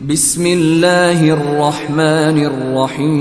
بسم اللہ الرحمن الرحیم۔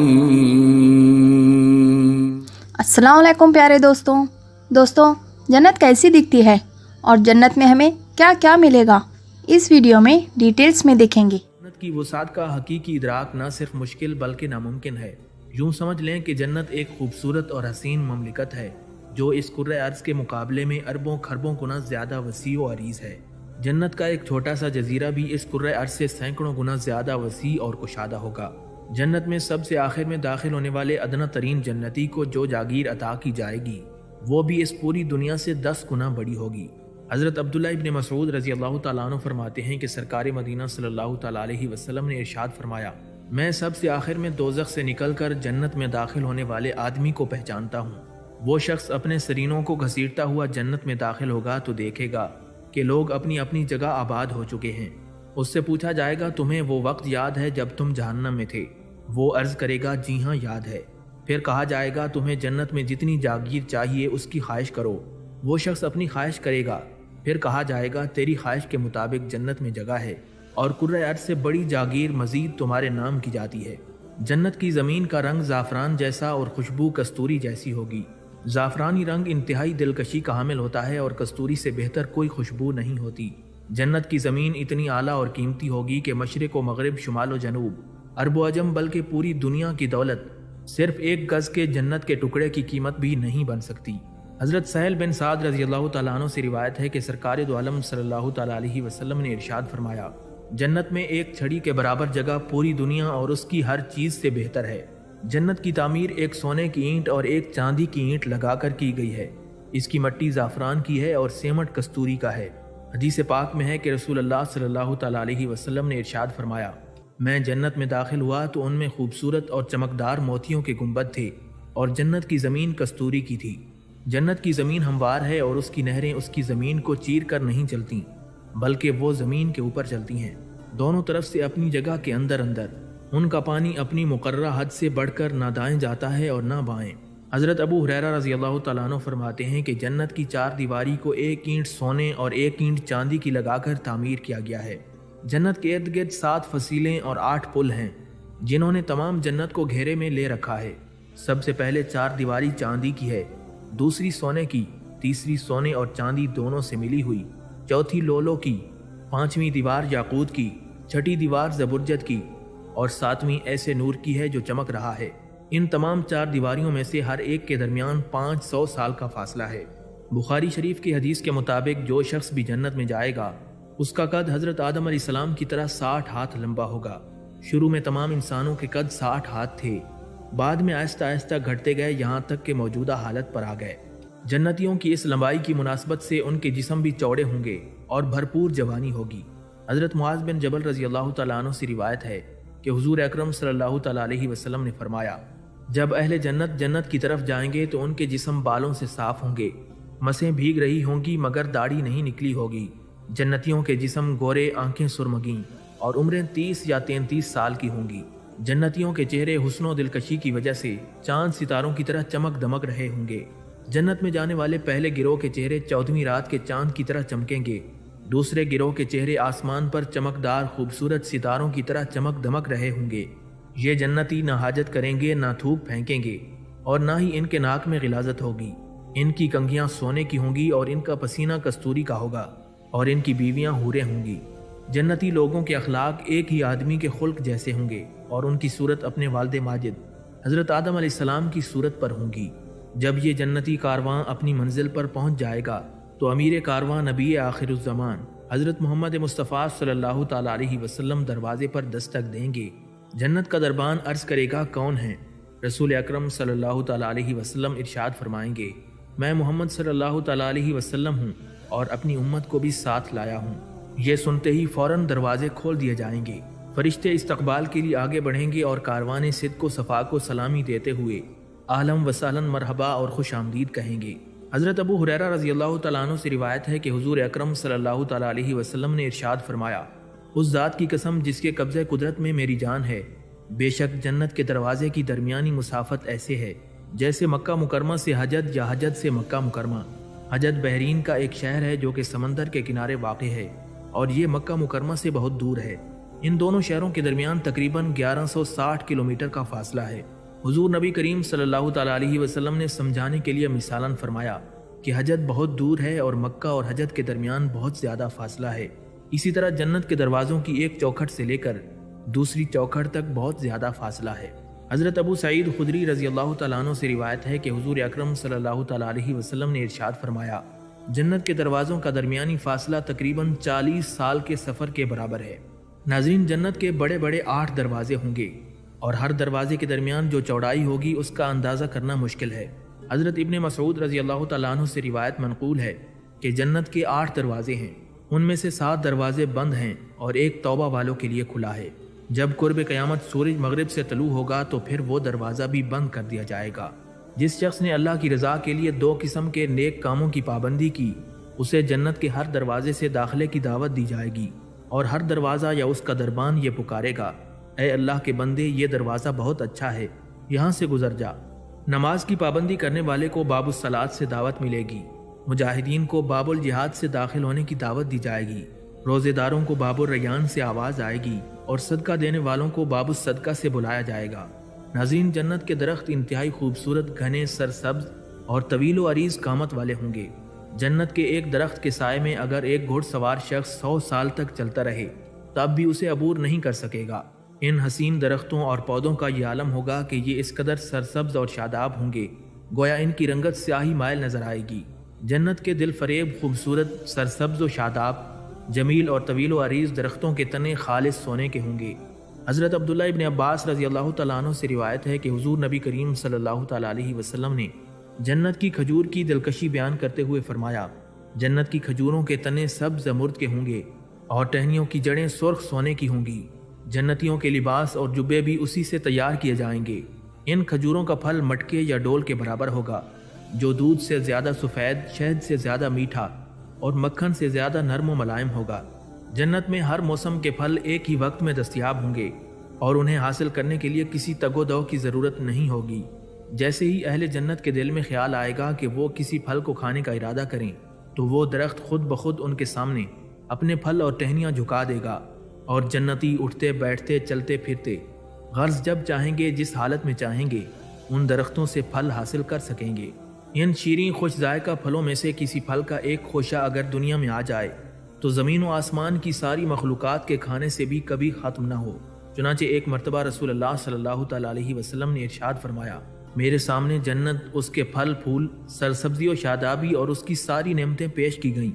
السلام علیکم پیارے دوستوں، جنت کیسی دکھتی ہے اور جنت میں ہمیں کیا کیا ملے گا، اس ویڈیو میں ڈیٹیلز میں دیکھیں گے۔ جنت کی وسعت کا حقیقی ادراک نہ صرف مشکل بلکہ ناممکن ہے۔ یوں سمجھ لیں کہ جنت ایک خوبصورت اور حسین مملکت ہے جو اس کرۂ ارض کے مقابلے میں اربوں خربوں گنا زیادہ وسیع و عریض ہے۔ جنت کا ایک چھوٹا سا جزیرہ بھی اس کرۂ ارض سے سینکڑوں گنا زیادہ وسیع اور کشادہ ہوگا۔ جنت میں سب سے آخر میں داخل ہونے والے ادنا ترین جنتی کو جو جاگیر عطا کی جائے گی وہ بھی اس پوری دنیا سے 10 گنا بڑی ہوگی۔ حضرت عبداللہ ابن مسعود رضی اللہ تعالیٰ عنہ فرماتے ہیں کہ سرکار مدینہ صلی اللہ تعالیٰ علیہ وسلم نے ارشاد فرمایا، میں سب سے آخر میں دوزخ سے نکل کر جنت میں داخل ہونے والے آدمی کو پہچانتا ہوں۔ وہ شخص اپنے سرینوں کو گھسیٹتا ہوا جنت میں داخل ہوگا تو دیکھے گا کہ لوگ اپنی اپنی جگہ آباد ہو چکے ہیں۔ اس سے پوچھا جائے گا، تمہیں وہ وقت یاد ہے جب تم جہنم میں تھے؟ وہ عرض کرے گا، جی ہاں یاد ہے۔ پھر کہا جائے گا، تمہیں جنت میں جتنی جاگیر چاہیے اس کی خواہش کرو۔ وہ شخص اپنی خواہش کرے گا۔ پھر کہا جائے گا، تیری خواہش کے مطابق جنت میں جگہ ہے اور کرۂ ارض سے بڑی جاگیر مزید تمہارے نام کی جاتی ہے۔ جنت کی زمین کا رنگ زعفران جیسا اور خوشبو کستوری جیسی ہوگی۔ زعفرانی رنگ انتہائی دلکشی کا حامل ہوتا ہے اور کستوری سے بہتر کوئی خوشبو نہیں ہوتی۔ جنت کی زمین اتنی اعلیٰ اور قیمتی ہوگی کہ مشرق و مغرب، شمال و جنوب، عرب و عجم بلکہ پوری دنیا کی دولت صرف ایک گز کے جنت کے ٹکڑے کی قیمت بھی نہیں بن سکتی۔ حضرت سہل بن سعد رضی اللہ تعالیٰ عنہ سے روایت ہے کہ سرکار دو عالم صلی اللہ تعالیٰ علیہ وسلم نے ارشاد فرمایا، جنت میں ایک چھڑی کے برابر جگہ پوری دنیا اور اس کی ہر چیز سے بہتر ہے۔ جنت کی تعمیر ایک سونے کی اینٹ اور ایک چاندی کی اینٹ لگا کر کی گئی ہے۔ اس کی مٹی زعفران کی ہے اور سیمٹ کستوری کا ہے۔ حدیث پاک میں ہے کہ رسول اللہ صلی اللہ تعالیٰ علیہ وسلم نے ارشاد فرمایا، میں جنت میں داخل ہوا تو ان میں خوبصورت اور چمکدار موتیوں کے گنبد تھے اور جنت کی زمین کستوری کی تھی۔ جنت کی زمین ہموار ہے اور اس کی نہریں اس کی زمین کو چیر کر نہیں چلتیں بلکہ وہ زمین کے اوپر چلتی ہیں، دونوں طرف سے اپنی جگہ کے اندر اندر۔ ان کا پانی اپنی مقررہ حد سے بڑھ کر نہ دائیں جاتا ہے اور نہ بائیں۔ حضرت ابو ہریرہ رضی اللہ تعالیٰ عنہ فرماتے ہیں کہ جنت کی 4 دیواری کو ایک اینٹ سونے اور ایک اینٹ چاندی کی لگا کر تعمیر کیا گیا ہے۔ جنت کے ارد گرد 7 فصیلیں اور 8 پل ہیں جنہوں نے تمام جنت کو گھیرے میں لے رکھا ہے۔ سب سے پہلے 4 دیواری چاندی کی ہے، دوسری سونے کی، تیسری سونے اور چاندی دونوں سے ملی ہوئی، چوتھی لولو کی، 5ویں دیوار یاقوت کی، 6ٹھی دیوار زبرجد کی اور 7ویں ایسے نور کی ہے جو چمک رہا ہے۔ ان تمام 4 دیواریوں میں سے ہر ایک کے درمیان 500 سال کا فاصلہ ہے۔ بخاری شریف کی حدیث کے مطابق جو شخص بھی جنت میں جائے گا اس کا قد حضرت آدم علیہ السلام کی طرح 60 ہاتھ لمبا ہوگا۔ شروع میں تمام انسانوں کے قد 60 ہاتھ تھے، بعد میں آہستہ آہستہ گھٹتے گئے یہاں تک کہ موجودہ حالت پر آ گئے۔ جنتیوں کی اس لمبائی کی مناسبت سے ان کے جسم بھی چوڑے ہوں گے اور بھرپور جوانی ہوگی۔ حضرت معاذ بن جبل رضی اللہ تعالیٰ عنہ سے روایت ہے کہ حضور اکرم صلی اللہ تعالیٰ علیہ وسلم نے فرمایا، جب اہل جنت کی طرف جائیں گے تو ان کے جسم بالوں سے صاف ہوں گے، مسیں بھیگ رہی ہوں گی مگر داڑھی نہیں نکلی ہوگی۔ جنتیوں کے جسم گورے، آنکھیں سرمگیں اور عمریں 30 یا 33 سال کی ہوں گی۔ جنتیوں کے چہرے حسن و دلکشی کی وجہ سے چاند ستاروں کی طرح چمک دمک رہے ہوں گے۔ جنت میں جانے والے پہلے گروہ کے چہرے 14ویں رات کے چاند کی طرح چمکیں گے، دوسرے گروہ کے چہرے آسمان پر چمکدار خوبصورت ستاروں کی طرح چمک دمک رہے ہوں گے۔ یہ جنتی نہ حاجت کریں گے، نہ تھوک پھینکیں گے اور نہ ہی ان کے ناک میں غلاظت ہوگی۔ ان کی کنگھیاں سونے کی ہوں گی اور ان کا پسینہ کستوری کا ہوگا اور ان کی بیویاں حوریں ہوں گی۔ جنتی لوگوں کے اخلاق ایک ہی آدمی کے خلق جیسے ہوں گے اور ان کی صورت اپنے والد ماجد حضرت آدم علیہ السلام کی صورت پر ہوں گی۔ جب یہ جنتی کارواں اپنی منزل پر پہنچ جائے گا تو امیر کارواں نبی آخر الزمان حضرت محمد مصطفیٰ صلی اللہ تعالیٰ علیہ وسلم دروازے پر دستک دیں گے۔ جنت کا دربان عرض کرے گا، کون ہے؟ رسول اکرم صلی اللہ تعالیٰ علیہ وسلم ارشاد فرمائیں گے، میں محمد صلی اللہ تعالیٰ علیہ وسلم ہوں اور اپنی امت کو بھی ساتھ لایا ہوں۔ یہ سنتے ہی فوراً دروازے کھول دیے جائیں گے۔ فرشتے استقبال کے لیے آگے بڑھیں گے اور کاروان صدق و صفا کو سلامی دیتے ہوئے اہلاً و سہلاً مرحبا اور خوش آمدید کہیں گے۔ حضرت ابو ہریرہ رضی اللہ تعالیٰ عنہ سے روایت ہے کہ حضور اکرم صلی اللہ تعالیٰ علیہ وسلم نے ارشاد فرمایا، اس ذات کی قسم جس کے قبضہ قدرت میں میری جان ہے، بے شک جنت کے دروازے کی درمیانی مسافت ایسے ہے جیسے مکہ مکرمہ سے حجد یا حجد سے مکہ مکرمہ۔ حجد بحرین کا ایک شہر ہے جو کہ سمندر کے کنارے واقع ہے اور یہ مکہ مکرمہ سے بہت دور ہے۔ ان دونوں شہروں کے درمیان تقریباً 1160 کلومیٹر کا فاصلہ ہے۔ حضور نبی کریم صلی اللہ تعالیٰ علیہ وسلم نے سمجھانے کے لیے مثالاً فرمایا کہ حجت بہت دور ہے اور مکہ اور حجت کے درمیان بہت زیادہ فاصلہ ہے۔ اسی طرح جنت کے دروازوں کی ایک چوکھٹ سے لے کر دوسری چوکھٹ تک بہت زیادہ فاصلہ ہے۔ حضرت ابو سعید خدری رضی اللہ تعالیٰ عنہ سے روایت ہے کہ حضور اکرم صلی اللہ تعالیٰ علیہ وسلم نے ارشاد فرمایا، جنت کے دروازوں کا درمیانی فاصلہ تقریباً 40 سال کے سفر کے برابر ہے۔ ناظرین، جنت کے بڑے بڑے 8 دروازے ہوں گے اور ہر دروازے کے درمیان جو چوڑائی ہوگی اس کا اندازہ کرنا مشکل ہے۔ حضرت ابن مسعود رضی اللہ تعالیٰ عنہ سے روایت منقول ہے کہ جنت کے 8 دروازے ہیں، ان میں سے 7 دروازے بند ہیں اور ایک توبہ والوں کے لیے کھلا ہے۔ جب قرب قیامت سورج مغرب سے طلوع ہوگا تو پھر وہ دروازہ بھی بند کر دیا جائے گا۔ جس شخص نے اللہ کی رضا کے لیے 2 قسم کے نیک کاموں کی پابندی کی، اسے جنت کے ہر دروازے سے داخلے کی دعوت دی جائے گی اور ہر دروازہ یا اس کا دربان یہ پکارے گا، اے اللہ کے بندے، یہ دروازہ بہت اچھا ہے، یہاں سے گزر جا۔ نماز کی پابندی کرنے والے کو باب الصلاۃ سے دعوت ملے گی، مجاہدین کو باب الجہاد سے داخل ہونے کی دعوت دی جائے گی، روزے داروں کو باب الریان سے آواز آئے گی اور صدقہ دینے والوں کو باب الصدقہ سے بلایا جائے گا۔ ناظرین، جنت کے درخت انتہائی خوبصورت، گھنے، سرسبز اور طویل و عریض قامت والے ہوں گے۔ جنت کے ایک درخت کے سائے میں اگر ایک گھوڑ سوار شخص 100 سال تک چلتا رہے تب بھی اسے عبور نہیں کر سکے گا۔ ان حسین درختوں اور پودوں کا یہ عالم ہوگا کہ یہ اس قدر سرسبز اور شاداب ہوں گے گویا ان کی رنگت سیاہی مائل نظر آئے گی۔ جنت کے دل فریب، خوبصورت، سرسبز و شاداب، جمیل اور طویل و عریض درختوں کے تنے خالص سونے کے ہوں گے۔ حضرت عبداللہ ابن عباس رضی اللہ تعالیٰ عنہ سے روایت ہے کہ حضور نبی کریم صلی اللہ تعالیٰ علیہ وسلم نے جنت کی کھجور کی دلکشی بیان کرتے ہوئے فرمایا، جنت کی کھجوروں کے تنے سبز زمرد کے ہوں گے اور ٹہنیوں کی جڑیں سرخ سونے کی ہوں گی۔ جنتیوں کے لباس اور جبے بھی اسی سے تیار کیے جائیں گے۔ ان کھجوروں کا پھل مٹکے یا ڈول کے برابر ہوگا، جو دودھ سے زیادہ سفید، شہد سے زیادہ میٹھا اور مکھن سے زیادہ نرم و ملائم ہوگا۔ جنت میں ہر موسم کے پھل ایک ہی وقت میں دستیاب ہوں گے اور انہیں حاصل کرنے کے لیے کسی تگ و دو کی ضرورت نہیں ہوگی۔ جیسے ہی اہل جنت کے دل میں خیال آئے گا کہ وہ کسی پھل کو کھانے کا ارادہ کریں تو وہ درخت خود بخود ان کے سامنے اپنے پھل اور ٹہنیاں جھکا دے گا اور جنتی اٹھتے بیٹھتے چلتے پھرتے غرض جب چاہیں گے، جس حالت میں چاہیں گے، ان درختوں سے پھل حاصل کر سکیں گے۔ ان شیریں خوش ذائقہ پھلوں میں سے کسی پھل کا ایک خوشہ اگر دنیا میں آ جائے تو زمین و آسمان کی ساری مخلوقات کے کھانے سے بھی کبھی ختم نہ ہو۔ چنانچہ ایک مرتبہ رسول اللہ صلی اللہ تعالیٰ علیہ وسلم نے ارشاد فرمایا، میرے سامنے جنت، اس کے پھل پھول، سرسبزی و شادابی اور اس کی ساری نعمتیں پیش کی گئیں۔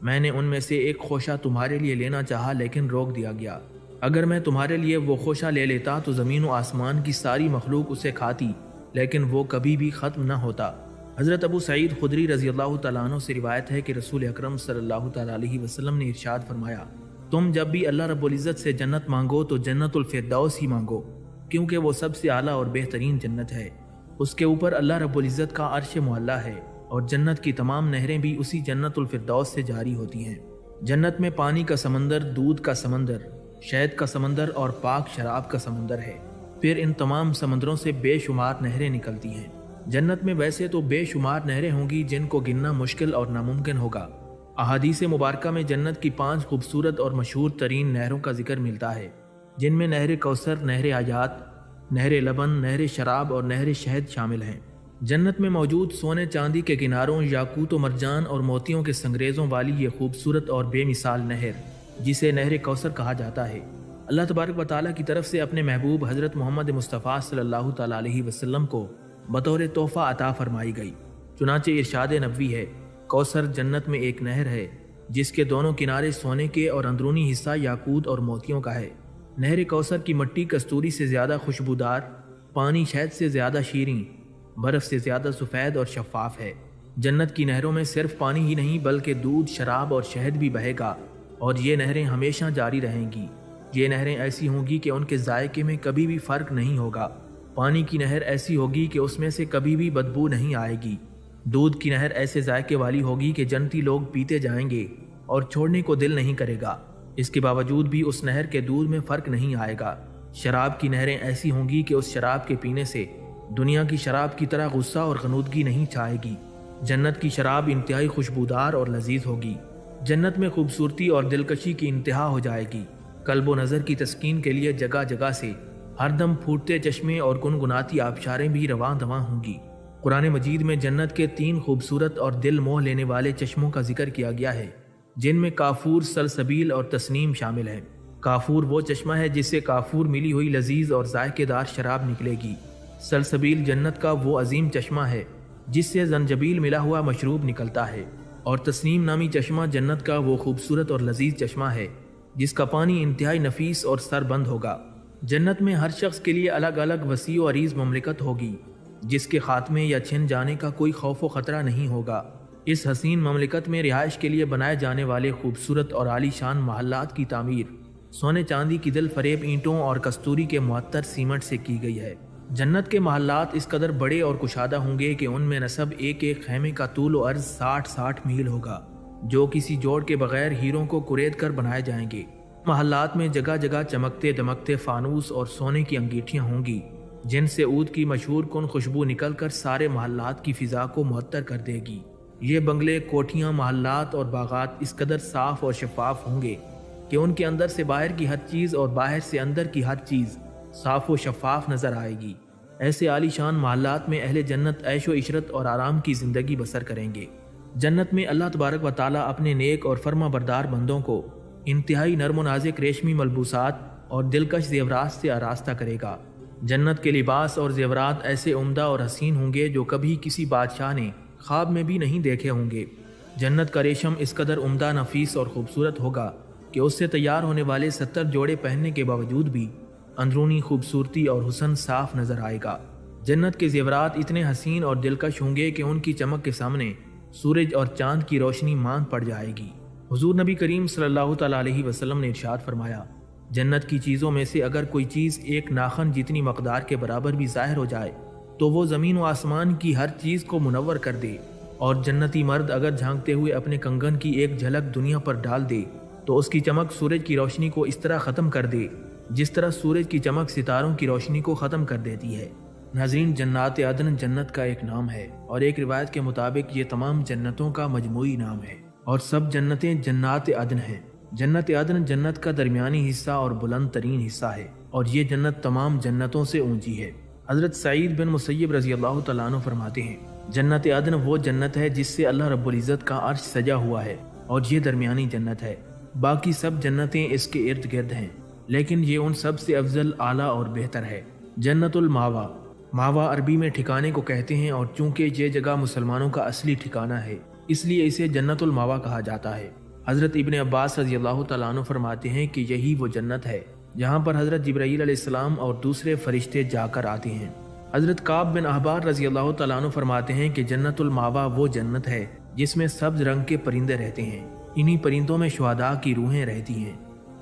میں نے ان میں سے ایک خوشہ تمہارے لیے لینا چاہا لیکن روک دیا گیا۔ اگر میں تمہارے لیے وہ خوشہ لے لیتا تو زمین و آسمان کی ساری مخلوق اسے کھاتی لیکن وہ کبھی بھی ختم نہ ہوتا۔ حضرت ابو سعید خدری رضی اللہ تعالیٰ عنہ سے روایت ہے کہ رسول اکرم صلی اللہ تعالیٰ علیہ وسلم نے ارشاد فرمایا، تم جب بھی اللہ رب العزت سے جنت مانگو تو جنت الفردوس ہی مانگو، کیونکہ وہ سب سے اعلیٰ اور بہترین جنت ہے۔ اس کے اوپر اللہ رب العزت کا عرش معلیٰ ہے اور جنت کی تمام نہریں بھی اسی جنت الفردوس سے جاری ہوتی ہیں۔ جنت میں پانی کا سمندر، دودھ کا سمندر، شہد کا سمندر اور پاک شراب کا سمندر ہے۔ پھر ان تمام سمندروں سے بے شمار نہریں نکلتی ہیں۔ جنت میں ویسے تو بے شمار نہریں ہوں گی جن کو گننا مشکل اور ناممکن ہوگا۔ احادیث مبارکہ میں جنت کی 5 خوبصورت اور مشہور ترین نہروں کا ذکر ملتا ہے، جن میں نہر کوثر، نہر حیات، نہر لبن، نہر شراب اور نہر شہد شامل ہیں۔ جنت میں موجود سونے چاندی کے کناروں، یاقوت و مرجان اور موتیوں کے سنگریزوں والی یہ خوبصورت اور بے مثال نہر، جسے نہر کوثر کہا جاتا ہے، اللہ تبارک و تعالیٰ کی طرف سے اپنے محبوب حضرت محمد مصطفیٰ صلی اللہ تعالیٰ علیہ وسلم کو بطور تحفہ عطا فرمائی گئی۔ چنانچہ ارشاد نبوی ہے، کوثر جنت میں ایک نہر ہے جس کے دونوں کنارے سونے کے اور اندرونی حصہ یاقوت اور موتیوں کا ہے۔ نہر کوثر کی مٹی کستوری سے زیادہ خوشبودار، پانی شہد سے زیادہ شیریں، برف سے زیادہ سفید اور شفاف ہے۔ جنت کی نہروں میں صرف پانی ہی نہیں بلکہ دودھ، شراب اور شہد بھی بہے گا اور یہ نہریں ہمیشہ جاری رہیں گی۔ یہ نہریں ایسی ہوں گی کہ ان کے ذائقے میں کبھی بھی فرق نہیں ہوگا۔ پانی کی نہر ایسی ہوگی کہ اس میں سے کبھی بھی بدبو نہیں آئے گی۔ دودھ کی نہر ایسے ذائقے والی ہوگی کہ جنتی لوگ پیتے جائیں گے اور چھوڑنے کو دل نہیں کرے گا۔ اس کے باوجود بھی اس نہر کے دودھ میں فرق نہیں آئے گا۔ شراب کی نہریں ایسی ہوں گی کہ اس شراب کے پینے سے دنیا کی شراب کی طرح غصہ اور غنودگی نہیں چھائے گی۔ جنت کی شراب انتہائی خوشبودار اور لذیذ ہوگی۔ جنت میں خوبصورتی اور دلکشی کی انتہا ہو جائے گی۔ قلب و نظر کی تسکین کے لیے جگہ جگہ سے ہر دم پھوٹتے چشمے اور گنگناتی آبشاریں بھی رواں دواں ہوں گی۔ قرآن مجید میں جنت کے 3 خوبصورت اور دل موہ لینے والے چشموں کا ذکر کیا گیا ہے، جن میں کافور، سلسبیل اور تسنیم شامل ہیں۔ کافور وہ چشمہ ہے جس سے کافور ملی ہوئی لذیذ اور ذائقے دار شراب نکلے گی۔ سلسبیل جنت کا وہ عظیم چشمہ ہے جس سے زنجبیل ملا ہوا مشروب نکلتا ہے، اور تسنیم نامی چشمہ جنت کا وہ خوبصورت اور لذیذ چشمہ ہے جس کا پانی انتہائی نفیس اور سربند ہوگا۔ جنت میں ہر شخص کے لیے الگ الگ وسیع و عریض مملکت ہوگی جس کے خاتمے یا چھن جانے کا کوئی خوف و خطرہ نہیں ہوگا۔ اس حسین مملکت میں رہائش کے لیے بنائے جانے والے خوبصورت اور عالی شان محلات کی تعمیر سونے چاندی کی دل فریب اینٹوں اور کستوری کے معطر سیمنٹ سے کی گئی ہے۔ جنت کے محلات اس قدر بڑے اور کشادہ ہوں گے کہ ان میں نصب ایک ایک خیمے کا طول و عرض 60 میل ہوگا، جو کسی جوڑ کے بغیر ہیروں کو کرید کر بنائے جائیں گے۔ محلات میں جگہ جگہ چمکتے دمکتے فانوس اور سونے کی انگیٹھیاں ہوں گی، جن سے عود کی مشہور کن خوشبو نکل کر سارے محلات کی فضا کو معطر کر دے گی۔ یہ بنگلے، کوٹھیاں، محلات اور باغات اس قدر صاف اور شفاف ہوں گے کہ ان کے اندر سے باہر کی ہر چیز اور باہر سے اندر کی ہر چیز صاف و شفاف نظر آئے گی۔ ایسے عالی شان محلات میں اہل جنت عیش و عشرت اور آرام کی زندگی بسر کریں گے۔ جنت میں اللہ تبارک و تعالیٰ اپنے نیک اور فرما بردار بندوں کو انتہائی نرم و نازک ریشمی ملبوسات اور دلکش زیورات سے آراستہ کرے گا۔ جنت کے لباس اور زیورات ایسے عمدہ اور حسین ہوں گے جو کبھی کسی بادشاہ نے خواب میں بھی نہیں دیکھے ہوں گے۔ جنت کا ریشم اس قدر عمدہ، نفیس اور خوبصورت ہوگا کہ اس سے تیار ہونے والے 70 جوڑے پہننے کے باوجود بھی اندرونی خوبصورتی اور حسن صاف نظر آئے گا۔ جنت کے زیورات اتنے حسین اور دلکش ہوں گے کہ ان کی چمک کے سامنے سورج اور چاند کی روشنی ماند پڑ جائے گی۔ حضور نبی کریم صلی اللہ تعالیٰ علیہ وسلم نے ارشاد فرمایا، جنت کی چیزوں میں سے اگر کوئی چیز ایک ناخن جتنی مقدار کے برابر بھی ظاہر ہو جائے تو وہ زمین و آسمان کی ہر چیز کو منور کر دے، اور جنتی مرد اگر جھانکتے ہوئے اپنے کنگن کی ایک جھلک دنیا پر ڈال دے تو اس کی چمک سورج کی روشنی کو اس طرح ختم کر دے جس طرح سورج کی چمک ستاروں کی روشنی کو ختم کر دیتی ہے۔ ناظرین، جنات عدن جنت کا ایک نام ہے، اور ایک روایت کے مطابق یہ تمام جنتوں کا مجموعی نام ہے، اور سب جنتیں جنات عدن ہیں۔ جنت عدن جنت کا درمیانی حصہ اور بلند ترین حصہ ہے، اور یہ جنت تمام جنتوں سے اونچی ہے۔ حضرت سعید بن مسیب رضی اللہ تعالیٰ عنہ فرماتے ہیں، جنت عدن وہ جنت ہے جس سے اللہ رب العزت کا عرش سجا ہوا ہے، اور یہ درمیانی جنت ہے۔ باقی سب جنتیں اس کے ارد گرد ہیں، لیکن یہ ان سب سے افضل، اعلیٰ اور بہتر ہے۔ جنت الماوا، ماوا عربی میں ٹھکانے کو کہتے ہیں، اور چونکہ یہ جگہ مسلمانوں کا اصلی ٹھکانہ ہے اس لیے اسے جنت الماوا کہا جاتا ہے۔ حضرت ابن عباس رضی اللہ تعالیٰ عنہ فرماتے ہیں کہ یہی وہ جنت ہے جہاں پر حضرت جبرائیل علیہ السلام اور دوسرے فرشتے جا کر آتے ہیں۔ حضرت کعب بن احبار رضی اللہ تعالیٰ عنہ فرماتے ہیں کہ جنت الماوا وہ جنت ہے جس میں سبز رنگ کے پرندے رہتے ہیں، انہی پرندوں میں شہداء کی روحیں رہتی ہیں۔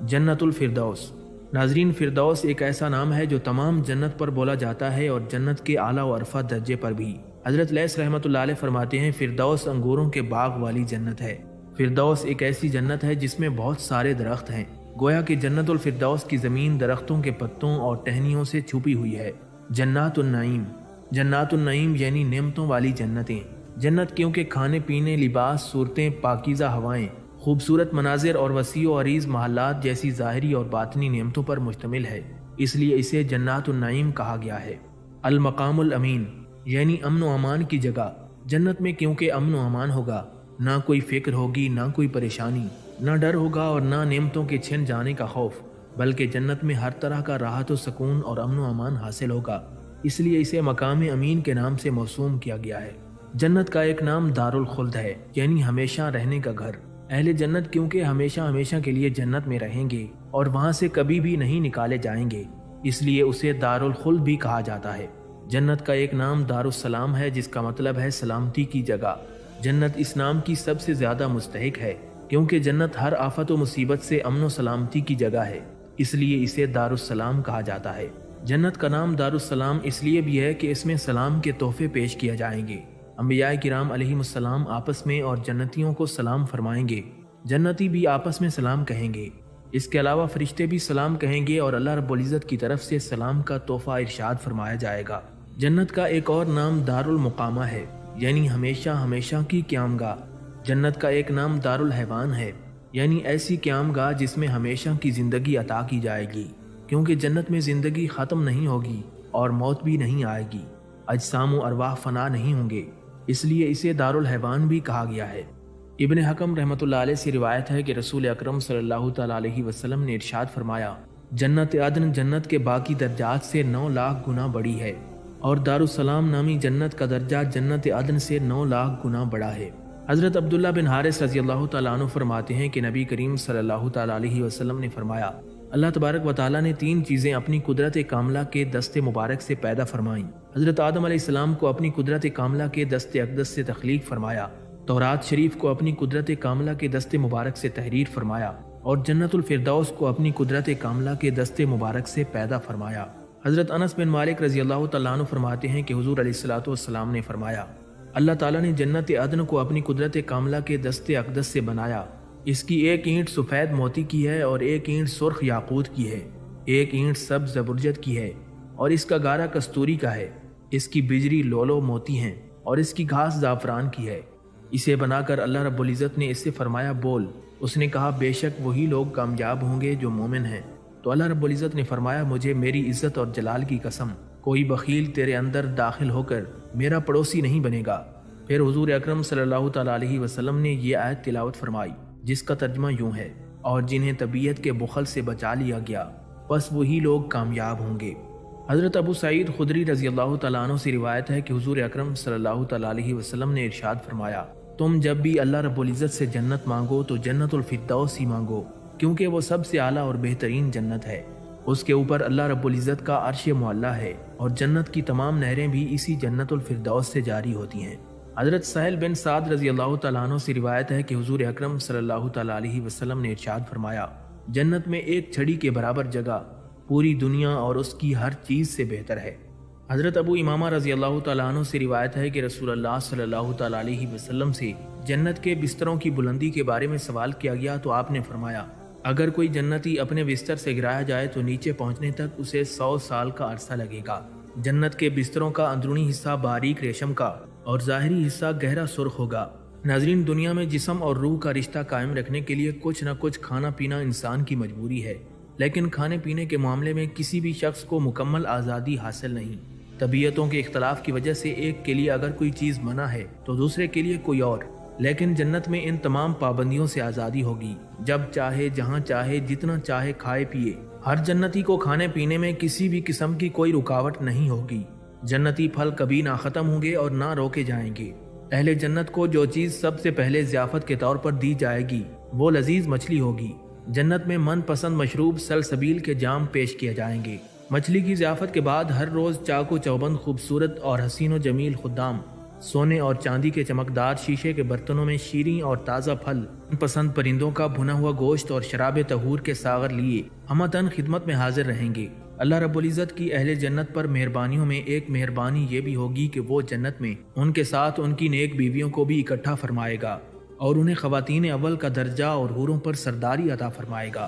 جنت الفردوس، ناظرین، فردوس ایک ایسا نام ہے جو تمام جنت پر بولا جاتا ہے، اور جنت کے اعلیٰ و عرفہ درجے پر بھی۔ حضرت لیث رحمۃ اللہ علیہ فرماتے ہیں، فردوس انگوروں کے باغ والی جنت ہے۔ فردوس ایک ایسی جنت ہے جس میں بہت سارے درخت ہیں، گویا کہ جنت الفردوس کی زمین درختوں کے پتوں اور ٹہنیوں سے چھپی ہوئی ہے۔ جنات النعیم، جنات النعیم یعنی نعمتوں والی جنتیں۔ جنت کیونکہ کھانے پینے، لباس، صورتیں، پاکیزہ ہوائیں، خوبصورت مناظر اور وسیع و عریض محلات جیسی ظاہری اور باطنی نعمتوں پر مشتمل ہے، اس لیے اسے جنات النعیم کہا گیا ہے۔ المقام الامین یعنی امن و امان کی جگہ۔ جنت میں کیونکہ امن و امان ہوگا، نہ کوئی فکر ہوگی، نہ کوئی پریشانی، نہ ڈر ہوگا اور نہ نعمتوں کے چھن جانے کا خوف، بلکہ جنت میں ہر طرح کا راحت و سکون اور امن و امان حاصل ہوگا، اس لیے اسے مقام امین کے نام سے موسوم کیا گیا ہے۔ جنت کا ایک نام دار الخلد ہے، یعنی ہمیشہ رہنے کا گھر۔ اہل جنت کیونکہ ہمیشہ ہمیشہ کے لیے جنت میں رہیں گے اور وہاں سے کبھی بھی نہیں نکالے جائیں گے، اس لیے اسے دار الخلد بھی کہا جاتا ہے۔ جنت کا ایک نام دار السلام ہے، جس کا مطلب ہے سلامتی کی جگہ۔ جنت اس نام کی سب سے زیادہ مستحق ہے، کیونکہ جنت ہر آفت و مصیبت سے امن و سلامتی کی جگہ ہے، اس لیے اسے دار السلام کہا جاتا ہے۔ جنت کا نام دار السلام اس لیے بھی ہے کہ اس میں سلام کے تحفے پیش کیے جائیں گے۔ انبیاء کرام علیہم السلام آپس میں اور جنتیوں کو سلام فرمائیں گے، جنتی بھی آپس میں سلام کہیں گے، اس کے علاوہ فرشتے بھی سلام کہیں گے، اور اللہ رب العزت کی طرف سے سلام کا تحفہ ارشاد فرمایا جائے گا۔ جنت کا ایک اور نام دار المقامہ ہے، یعنی ہمیشہ ہمیشہ کی قیامگاہ۔ جنت کا ایک نام دار الحیوان ہے، یعنی ایسی قیام گاہ جس میں ہمیشہ کی زندگی عطا کی جائے گی، کیونکہ جنت میں زندگی ختم نہیں ہوگی اور موت بھی نہیں آئے گی، اجسام و ارواح فنا نہیں ہوں گے، اس لیے اسے دارالحیوان بھی کہا گیا ہے۔ ابن حکم رحمۃ اللہ علیہ سے روایت ہے کہ رسول اکرم صلی اللہ تعالیٰ علیہ وسلم نے ارشاد فرمایا، جنت عدن جنت کے باقی درجات سے 9 لاکھ گنا بڑی ہے، اور دارالسلام نامی جنت کا درجہ جنت عدن سے 9 لاکھ گنا بڑا ہے۔ حضرت عبداللہ بن حارث رضی اللہ تعالیٰ عنہ فرماتے ہیں کہ نبی کریم صلی اللہ تعالیٰ علیہ وسلم نے فرمایا، اللہ تبارک و تعالیٰ نے 3 چیزیں اپنی قدرت کاملہ کے دست مبارک سے پیدا فرمائیں۔ حضرت آدم علیہ السلام کو اپنی قدرت کاملہ کے دست اقدس سے تخلیق فرمایا، تورات شریف کو اپنی قدرت کاملہ کے دست مبارک سے تحریر فرمایا، اور جنت الفردوس کو اپنی قدرت کاملہ کے دست مبارک سے پیدا فرمایا۔ حضرت انس بن مالک رضی اللہ تعالیٰ عنہ فرماتے ہیں کہ حضور علیہ الصلوۃ والسلام نے فرمایا، اللہ تعالیٰ نے جنت عدن کو اپنی قدرت کاملہ کے دست اقدس سے بنایا، اس کی ایک اینٹ سفید موتی کی ہے اور ایک اینٹ سرخ یاقوت کی ہے، ایک اینٹ سبز زبرجد کی ہے اور اس کا گارا کستوری کا ہے، اس کی بجری لولو موتی ہیں اور اس کی گھاس زعفران کی ہے۔ اسے بنا کر اللہ رب العزت نے اس سے فرمایا بول، اس نے کہا بے شک وہی لوگ کامیاب ہوں گے جو مومن ہیں۔ تو اللہ رب العزت نے فرمایا مجھے میری عزت اور جلال کی قسم، کوئی بخیل تیرے اندر داخل ہو کر میرا پڑوسی نہیں بنے گا۔ پھر حضور اکرم صلی اللہ تعالیٰ علیہ وسلم نے یہ آیت تلاوت فرمائی جس کا ترجمہ یوں ہے، اور جنہیں طبیعت کے بخل سے بچا لیا گیا بس وہی لوگ کامیاب ہوں گے۔ حضرت ابو سعید خدری رضی اللہ تعالیٰ عنہ سے روایت ہے کہ حضور اکرم صلی اللہ تعالیٰ علیہ وسلم نے ارشاد فرمایا، تم جب بھی اللہ رب العزت سے جنت مانگو تو جنت الفردوس ہی مانگو، کیونکہ وہ سب سے اعلیٰ اور بہترین جنت ہے، اس کے اوپر اللہ رب العزت کا عرش معلیٰ ہے، اور جنت کی تمام نہریں بھی اسی جنت الفردوس سے جاری ہوتی ہیں۔ حضرت سہل بن سعد رضی اللہ تعالیٰ عنہ سے روایت ہے کہ حضور اکرم صلی اللہ تعالیٰ علیہ وسلم نے ارشاد فرمایا، جنت میں ایک چھڑی کے برابر جگہ پوری دنیا اور اس کی ہر چیز سے بہتر ہے۔ حضرت ابو امامہ رضی اللہ تعالیٰ عنہ سے روایت ہے کہ رسول اللہ صلی اللہ تعالیٰ علیہ وسلم سے جنت کے بستروں کی بلندی کے بارے میں سوال کیا گیا تو آپ نے فرمایا، اگر کوئی جنتی اپنے بستر سے گرایا جائے تو نیچے پہنچنے تک اسے 100 سال کا عرصہ لگے گا۔ جنت کے بستروں کا اندرونی حصہ باریک ریشم کا اور ظاہری حصہ گہرا سرخ ہوگا۔ ناظرین، دنیا میں جسم اور روح کا رشتہ قائم رکھنے کے لیے کچھ نہ کچھ کھانا پینا انسان کی مجبوری ہے، لیکن کھانے پینے کے معاملے میں کسی بھی شخص کو مکمل آزادی حاصل نہیں۔ طبیعتوں کے اختلاف کی وجہ سے ایک کے لیے اگر کوئی چیز منع ہے تو دوسرے کے لیے کوئی اور، لیکن جنت میں ان تمام پابندیوں سے آزادی ہوگی، جب چاہے جہاں چاہے جتنا چاہے کھائے پیے۔ ہر جنتی کو کھانے پینے میں کسی بھی قسم کی کوئی رکاوٹ نہیں ہوگی۔ جنتی پھل کبھی نہ ختم ہوں گے اور نہ روکے جائیں گے۔ اہل جنت کو جو چیز سب سے پہلے ضیافت کے طور پر دی جائے گی وہ لذیذ مچھلی ہوگی۔ جنت میں من پسند مشروب سلسبیل کے جام پیش کیے جائیں گے۔ مچھلی کی ضیافت کے بعد ہر روز چاق و چوبند خوبصورت اور حسین و جمیل خدام سونے اور چاندی کے چمکدار شیشے کے برتنوں میں شیریں اور تازہ پھل، پسند پرندوں کا بھنا ہوا گوشت اور شراب طہور کے ساغر لیے ہمتن خدمت میں حاضر رہیں گے۔ اللہ رب العزت کی اہل جنت پر مہربانیوں میں ایک مہربانی یہ بھی ہوگی کہ وہ جنت میں ان کے ساتھ ان کی نیک بیویوں کو بھی اکٹھا فرمائے گا اور انہیں خواتین اول کا درجہ اور حوروں پر سرداری عطا فرمائے گا۔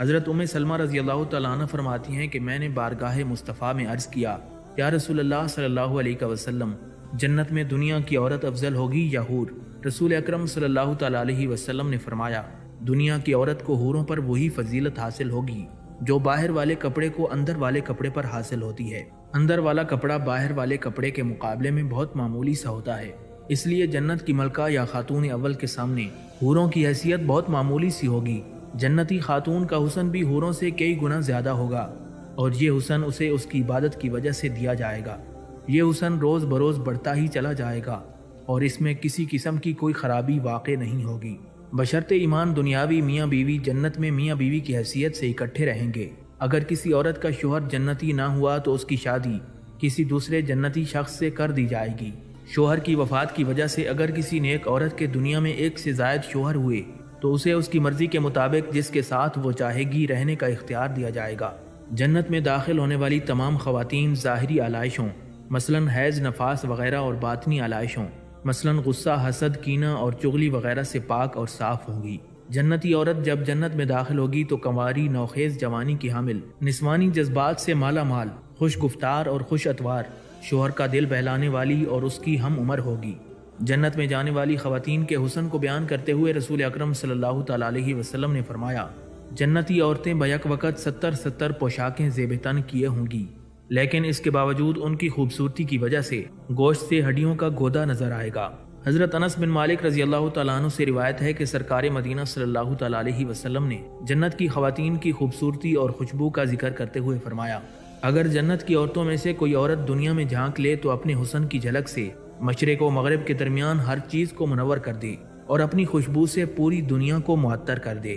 حضرت ام سلمہ رضی اللہ تعالیٰ عنہ فرماتی ہیں کہ میں نے بارگاہ مصطفیٰ میں عرض کیا، یا رسول اللہ صلی اللہ علیہ وسلم، جنت میں دنیا کی عورت افضل ہوگی یا حور؟ رسول اکرم صلی اللہ تعالیٰ علیہ وسلم نے فرمایا، دنیا کی عورت کو حوروں پر وہی فضیلت حاصل ہوگی جو باہر والے کپڑے کو اندر والے کپڑے پر حاصل ہوتی ہے۔ اندر والا کپڑا باہر والے کپڑے کے مقابلے میں بہت معمولی سا ہوتا ہے، اس لیے جنت کی ملکہ یا خاتون اول کے سامنے حوروں کی حیثیت بہت معمولی سی ہوگی۔ جنتی خاتون کا حسن بھی حوروں سے کئی گنا زیادہ ہوگا، اور یہ حسن اسے اس کی عبادت کی وجہ سے دیا جائے گا۔ یہ حسن روز بروز بڑھتا ہی چلا جائے گا اور اس میں کسی قسم کی کوئی خرابی واقع نہیں ہوگی، بشرط ایمان دنیاوی میاں بیوی جنت میں میاں بیوی کی حیثیت سے اکٹھے رہیں گے۔ اگر کسی عورت کا شوہر جنتی نہ ہوا تو اس کی شادی کسی دوسرے جنتی شخص سے کر دی جائے گی۔ شوہر کی وفات کی وجہ سے اگر کسی نیک عورت کے دنیا میں ایک سے زائد شوہر ہوئے تو اسے اس کی مرضی کے مطابق جس کے ساتھ وہ چاہے گی رہنے کا اختیار دیا جائے گا۔ جنت میں داخل ہونے والی تمام خواتین ظاہری آلائشوں مثلاً حیض، نفاس وغیرہ اور باطنی آلائشوں مثلاً غصہ، حسد، کینہ اور چغلی وغیرہ سے پاک اور صاف ہوں گی۔ جنتی عورت جب جنت میں داخل ہوگی تو کنواری، نوخیز جوانی کی حامل، نسوانی جذبات سے مالا مال، خوش گفتار اور خوش اتوار، شوہر کا دل بہلانے والی اور اس کی ہم عمر ہوگی۔ جنت میں جانے والی خواتین کے حسن کو بیان کرتے ہوئے رسول اکرم صلی اللہ تعالی علیہ وسلم نے فرمایا، جنتی عورتیں بیک وقت 70 پوشاکیں زیب تن کیے ہوں گی، لیکن اس کے باوجود ان کی خوبصورتی کی وجہ سے گوشت سے ہڈیوں کا گودا نظر آئے گا۔ حضرت انس بن مالک رضی اللہ تعالیٰ عنہ سے روایت ہے کہ سرکار مدینہ صلی اللہ تعالیٰ علیہ وسلم نے جنت کی خواتین کی خوبصورتی اور خوشبو کا ذکر کرتے ہوئے فرمایا، اگر جنت کی عورتوں میں سے کوئی عورت دنیا میں جھانک لے تو اپنے حسن کی جھلک سے مشرق و مغرب کے درمیان ہر چیز کو منور کر دے اور اپنی خوشبو سے پوری دنیا کو معطر کر دے۔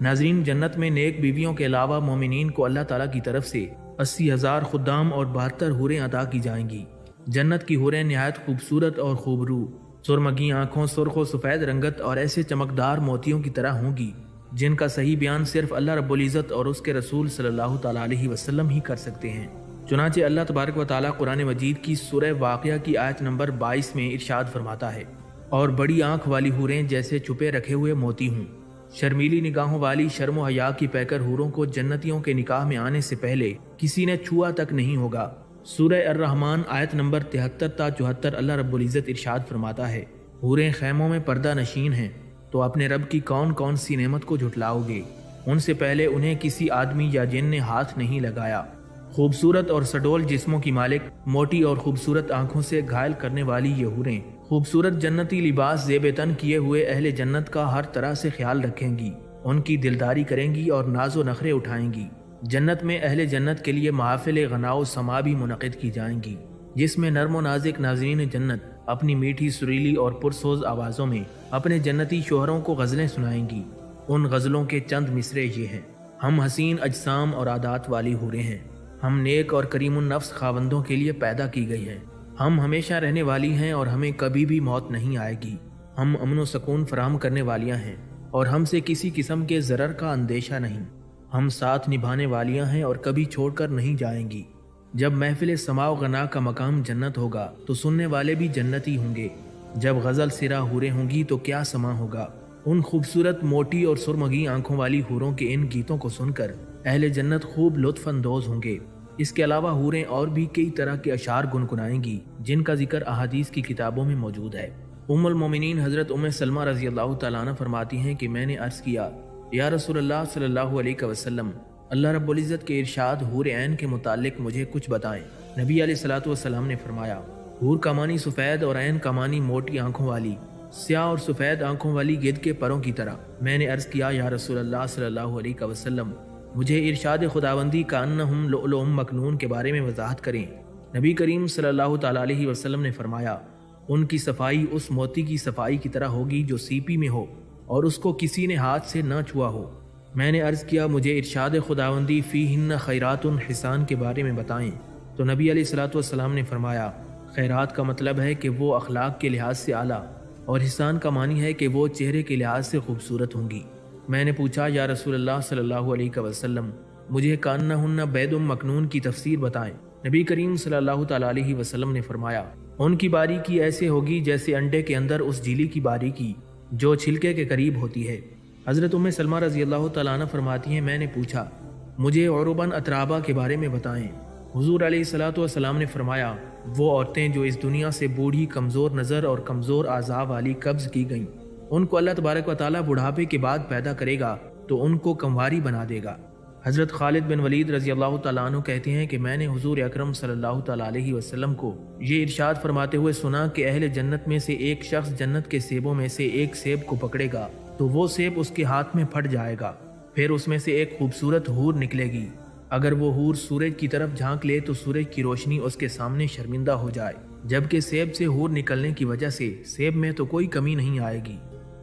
ناظرین، جنت میں نیک بیویوں کے علاوہ مومنین کو اللہ تعالیٰ کی طرف سے 80,000 خدام اور 72 حوریں عطا کی جائیں گی۔ جنت کی حوریں نہایت خوبصورت اور خوبرو، سرمگی آنکھوں، سرخ و سفید رنگت اور ایسے چمکدار موتیوں کی طرح ہوں گی جن کا صحیح بیان صرف اللہ رب العزت اور اس کے رسول صلی اللہ تعالیٰ علیہ وسلم ہی کر سکتے ہیں۔ چنانچہ اللہ تبارک و تعالیٰ قرآن مجید کی سورہ واقعہ کی آیت نمبر 22 میں ارشاد فرماتا ہے، اور بڑی آنکھ والی حوریں جیسے چھپے رکھے ہوئے موتی ہوں۔ شرمیلی نگاہوں والی شرم و حیا کی پیکر حوروں کو جنتیوں کے نکاح میں آنے سے پہلے کسی نے چھوا تک نہیں ہوگا۔ سورہ الرحمن آیت نمبر 73 تا 74 اللہ رب العزت ارشاد فرماتا ہے، حوریں خیموں میں پردہ نشین ہیں، تو اپنے رب کی کون کون سی نعمت کو جھٹلاؤ گے؟ ان سے پہلے انہیں کسی آدمی یا جن نے ہاتھ نہیں لگایا۔ خوبصورت اور سڈول جسموں کی مالک، موٹی اور خوبصورت آنکھوں سے گھائل کرنے والی یہ حوریں خوبصورت جنتی لباس زیب تن کیے ہوئے اہل جنت کا ہر طرح سے خیال رکھیں گی، ان کی دلداری کریں گی اور ناز و نخرے اٹھائیں گی۔ جنت میں اہل جنت کے لیے محافل غنا و سما بھی منعقد کی جائیں گی، جس میں نرم و نازک ناظرین جنت اپنی میٹھی سریلی اور پرسوز آوازوں میں اپنے جنتی شوہروں کو غزلیں سنائیں گی۔ ان غزلوں کے چند مصرے یہ ہیں، ہم حسین اجسام اور عادات والی حوریں ہیں، ہم نیک اور کریم النفس خاوندوں کے لیے پیدا کی گئی ہیں، ہم ہمیشہ رہنے والی ہیں اور ہمیں کبھی بھی موت نہیں آئے گی، ہم امن و سکون فراہم کرنے والیاں ہیں اور ہم سے کسی قسم کے ضرر کا اندیشہ نہیں، ہم ساتھ نبھانے والیاں ہیں اور کبھی چھوڑ کر نہیں جائیں گی۔ جب محفل سماع و غنا کا مقام جنت ہوگا تو سننے والے بھی جنتی ہوں گے، جب غزل سرا حوریں ہوں گی تو کیا سما ہوگا۔ ان خوبصورت موٹی اور سرمگی آنکھوں والی حوروں کے ان گیتوں کو سن کر اہل جنت خوب لطف اندوز ہوں گے۔ اس کے علاوہ حوریں اور بھی کئی طرح کے اشعار گنگنائیں گی جن کا ذکر احادیث کی کتابوں میں موجود ہے۔ ام المومنین حضرت ام سلمہ رضی اللہ تعالیٰ عنہ فرماتی ہیں کہ میں نے عرض کیا، یا رسول اللہ صلی اللہ علیہ وسلم، اللہ رب العزت کے ارشاد حور عین کے متعلق مجھے کچھ بتائیں۔ نبی علیہ الصلوۃ والسلام نے فرمایا، حور کا معنی سفید اور عین کا معنی موٹی آنکھوں والی، سیاہ اور سفید آنکھوں والی گدھ کے پروں کی طرح۔ میں نے عرض کیا، یا رسول اللہ صلی اللہ علیہ وسلم، مجھے ارشاد خداوندی کا انہم لؤلؤ مکنون کے بارے میں وضاحت کریں۔ نبی کریم صلی اللہ تعالیٰ علیہ وسلم نے فرمایا، ان کی صفائی اس موتی کی صفائی کی طرح ہوگی جو سیپی میں ہو اور اس کو کسی نے ہاتھ سے نہ چھوا ہو۔ میں نے عرض کیا، مجھے ارشاد خداوندی فیہن خیرات حسان کے بارے میں بتائیں۔ تو نبی علیہ الصلوۃ والسلام نے فرمایا، خیرات کا مطلب ہے کہ وہ اخلاق کے لحاظ سے اعلیٰ، اور حسان کا معنی ہے کہ وہ چہرے کے لحاظ سے خوبصورت ہوں گی۔ میں نے پوچھا، یا رسول اللہ صلی اللہ علیہ وسلم، مجھے کانہن بید مکنون کی تفسیر بتائیں۔ نبی کریم صلی اللہ تعالیٰ علیہ وسلم نے فرمایا، ان کی باریکی ایسے ہوگی جیسے انڈے کے اندر اس جھیلی کی باریکی جو چھلکے کے قریب ہوتی ہے۔ حضرت ام سلمہ رضی اللہ تعالیٰ عنہ فرماتی ہیں، میں نے پوچھا، مجھے عرباً اترابہ کے بارے میں بتائیں۔ حضور علیہ الصلوۃ والسلام نے فرمایا، وہ عورتیں جو اس دنیا سے بوڑھی، کمزور نظر اور کمزور اعضاء والی قبض کی گئیں، ان کو اللہ تبارک و تعالیٰ بڑھاپے کے بعد پیدا کرے گا تو ان کو کمواری بنا دے گا۔ حضرت خالد بن ولید رضی اللہ تعالیٰ عنہ کہتے ہیں کہ میں نے حضور اکرم صلی اللہ تعالیٰ علیہ وسلم کو یہ ارشاد فرماتے ہوئے سنا کہ اہل جنت میں سے ایک شخص جنت کے سیبوں میں سے ایک سیب کو پکڑے گا تو وہ سیب اس کے ہاتھ میں پھٹ جائے گا، پھر اس میں سے ایک خوبصورت حور نکلے گی۔ اگر وہ حور سورج کی طرف جھانک لے تو سورج کی روشنی اس کے سامنے شرمندہ ہو جائے، جبکہ سیب سے حور نکلنے کی وجہ سے سیب میں تو کوئی کمی نہیں آئے گی۔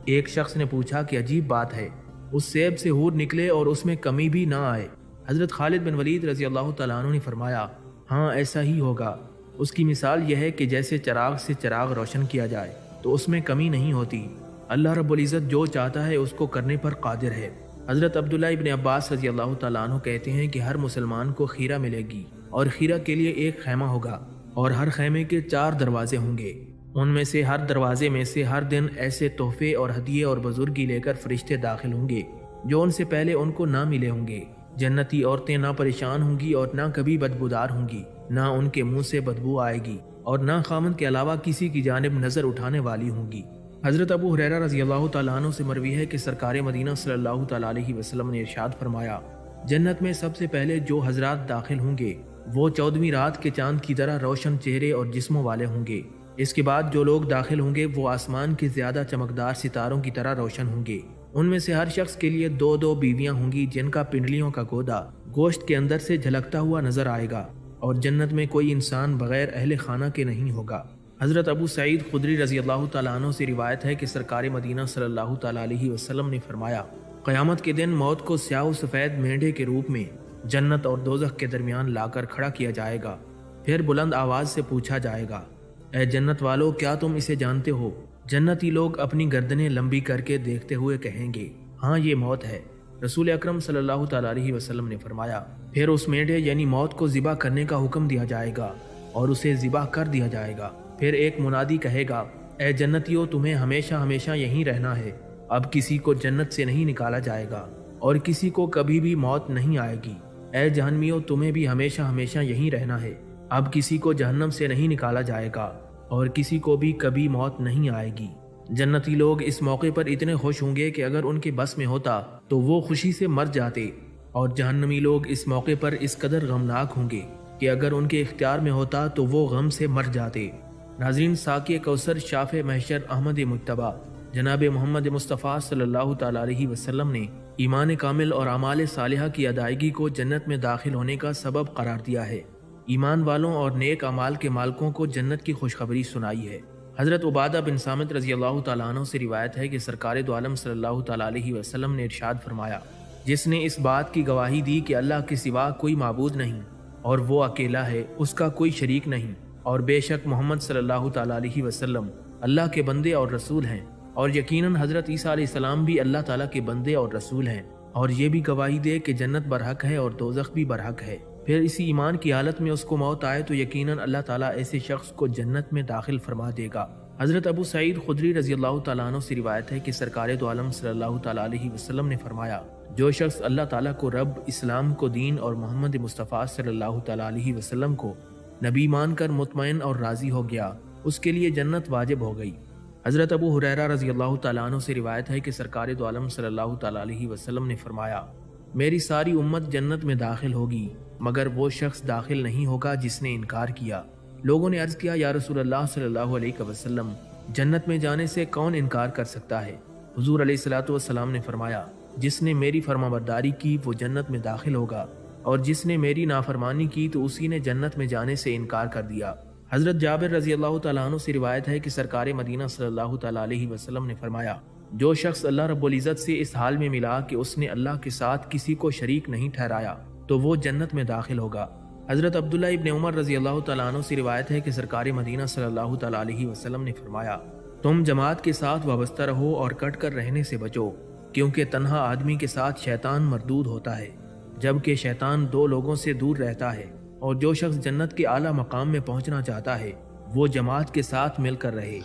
ایک شخص نے پوچھا کہ عجیب بات ہے، اس سیب سے حور نکلے اور اس میں کمی بھی نہ آئے۔ حضرت خالد بن ولید رضی اللہ تعالیٰ عنہ نے فرمایا، ہاں ایسا ہی ہوگا۔ اس کی مثال یہ ہے کہ جیسے چراغ سے چراغ روشن کیا جائے تو اس میں کمی نہیں ہوتی۔ اللہ رب العزت جو چاہتا ہے اس کو کرنے پر قادر ہے۔ حضرت عبداللہ ابن عباس رضی اللہ تعالیٰ عنہ کہتے ہیں کہ ہر مسلمان کو خیرہ ملے گی اور خیرہ کے لیے ایک خیمہ ہوگا اور ہر خیمے کے 4 دروازے ہوں گے، ان میں سے ہر دروازے میں سے ہر دن ایسے تحفے اور ہدیے اور بزرگی لے کر فرشتے داخل ہوں گے جو ان سے پہلے ان کو نہ ملے ہوں گے۔ جنتی عورتیں نہ پریشان ہوں گی اور نہ کبھی بدبودار ہوں گی، نہ ان کے منہ سے بدبو آئے گی۔ اور نہ خامند کے علاوہ کسی کی جانب نظر اٹھانے والی ہوں گی۔ حضرت ابو ہریرہ رضی اللہ تعالیٰ عنہ سے مروی ہے کہ سرکار مدینہ صلی اللہ تعالیٰ علیہ وسلم نے ارشاد فرمایا، جنت میں سب سے پہلے جو حضرات داخل ہوں گے وہ 14ویں رات کے چاند کی طرح روشن چہرے اور جسموں والے ہوں گے۔ اس کے بعد جو لوگ داخل ہوں گے وہ آسمان کے زیادہ چمکدار ستاروں کی طرح روشن ہوں گے۔ ان میں سے ہر شخص کے لیے 2 بیویاں ہوں گی جن کا پنڈلیوں کا گودا گوشت کے اندر سے جھلکتا ہوا نظر آئے گا، اور جنت میں کوئی انسان بغیر اہل خانہ کے نہیں ہوگا۔ حضرت ابو سعید خدری رضی اللہ تعالیٰ عنہ سے روایت ہے کہ سرکار مدینہ صلی اللہ تعالیٰ علیہ وسلم نے فرمایا، قیامت کے دن موت کو سیاہ و سفید مینڈے کے روپ میں جنت اور دوزخ کے درمیان لا کر کھڑا کیا جائے گا۔ پھر بلند آواز سے پوچھا جائے گا، اے جنت والو، کیا تم اسے جانتے ہو؟ جنتی لوگ اپنی گردنیں لمبی کر کے دیکھتے ہوئے کہیں گے، ہاں یہ موت ہے۔ رسول اکرم صلی اللہ تعالیٰ علیہ وسلم نے فرمایا، پھر اس مینڈے یعنی موت کو ذبح کرنے کا حکم دیا جائے گا اور اسے ذبح کر دیا جائے گا۔ پھر ایک منادی کہے گا، اے جنتیو، تمہیں ہمیشہ ہمیشہ یہیں رہنا ہے، اب کسی کو جنت سے نہیں نکالا جائے گا اور کسی کو کبھی بھی موت نہیں آئے گی۔ اے جہنمیو، تمہیں بھی ہمیشہ ہمیشہ یہیں رہنا ہے، اب کسی کو جہنم سے نہیں نکالا جائے گا اور کسی کو بھی کبھی موت نہیں آئے گی۔ جنتی لوگ اس موقع پر اتنے خوش ہوں گے کہ اگر ان کے بس میں ہوتا تو وہ خوشی سے مر جاتے، اور جہنمی لوگ اس موقع پر اس قدر غمناک ہوں گے کہ اگر ان کے اختیار میں ہوتا تو وہ غم سے مر جاتے۔ ناظرین، ساقی کوثر شافع محشر احمد مجتبی جناب محمد مصطفیٰ صلی اللہ تعالیٰ علیہ وسلم نے ایمان کامل اور اعمال صالحہ کی ادائیگی کو جنت میں داخل ہونے کا سبب قرار دیا ہے۔ ایمان والوں اور نیک اعمال کے مالکوں کو جنت کی خوشخبری سنائی ہے۔ حضرت عبادہ بن صامت رضی اللہ تعالیٰ عنہ سے روایت ہے کہ سرکار دو عالم صلی اللہ تعالیٰ علیہ وسلم نے ارشاد فرمایا، جس نے اس بات کی گواہی دی کہ اللہ کے سوا کوئی معبود نہیں اور وہ اکیلا ہے، اس کا کوئی شریک نہیں، اور بے شک محمد صلی اللہ تعالیٰ علیہ وسلم اللہ کے بندے اور رسول ہیں، اور یقیناً حضرت عیسیٰ علیہ السلام بھی اللہ تعالیٰ کے بندے اور رسول ہیں، اور یہ بھی گواہی دے کہ جنت برحق ہے اور دوزخ بھی برحق ہے، پھر اسی ایمان کی حالت میں اس کو موت آئے تو یقیناً اللہ تعالیٰ ایسے شخص کو جنت میں داخل فرما دے گا۔ حضرت ابو سعید خدری رضی اللہ تعالیٰ عنہ سے روایت ہے کہ سرکار دو عالم صلی اللہ تعالیٰ علیہ وسلم نے فرمایا، جو شخص اللہ تعالیٰ کو رب، اسلام کو دین اور محمد مصطفیٰ صلی اللہ تعالیٰ علیہ وسلم کو نبی مان کر مطمئن اور راضی ہو گیا، اس کے لیے جنت واجب ہو گئی۔ حضرت ابو ہریرہ رضی اللہ تعالیٰ عنہ سے روایت ہے کہ سرکار دو عالم صلی اللہ تعالیٰ علیہ وسلم نے فرمایا، میری ساری امت جنت میں داخل ہوگی مگر وہ شخص داخل نہیں ہوگا جس نے انکار کیا۔ لوگوں نے عرض کیا، یا رسول اللہ صلی اللہ علیہ وسلم، جنت میں جانے سے کون انکار کر سکتا ہے؟ حضور علیہ الصلوۃ والسلام نے فرمایا، جس نے میری فرمانبرداری کی وہ جنت میں داخل ہوگا، اور جس نے میری نافرمانی کی تو اسی نے جنت میں جانے سے انکار کر دیا۔ حضرت جابر رضی اللہ تعالیٰ عنہ سے روایت ہے کہ سرکار مدینہ صلی اللہ تعالیٰ علیہ وسلم نے فرمایا، جو شخص اللہ رب العزت سے اس حال میں ملا کہ اس نے اللہ کے ساتھ کسی کو شریک نہیں ٹھہرایا تو وہ جنت میں داخل ہوگا۔ حضرت عبداللہ ابن عمر رضی اللہ تعالیٰ عنہ سے روایت ہے کہ سرکار مدینہ صلی اللہ تعالیٰ علیہ وسلم نے فرمایا، تم جماعت کے ساتھ وابستہ رہو اور کٹ کر رہنے سے بچو، کیونکہ تنہا آدمی کے ساتھ شیطان مردود ہوتا ہے، جبکہ شیطان دو لوگوں سے دور رہتا ہے، اور جو شخص جنت کے اعلیٰ مقام میں پہنچنا چاہتا ہے وہ جماعت کے ساتھ مل کر رہے۔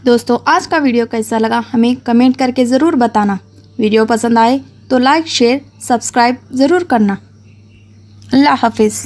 دوستو، آج کا ویڈیو کیسا لگا ہمیں کمنٹ کر کے ضرور بتانا۔ ویڈیو پسند آئے تو لائک، شیئر، سبسکرائب ضرور کرنا۔ اللہ حافظ۔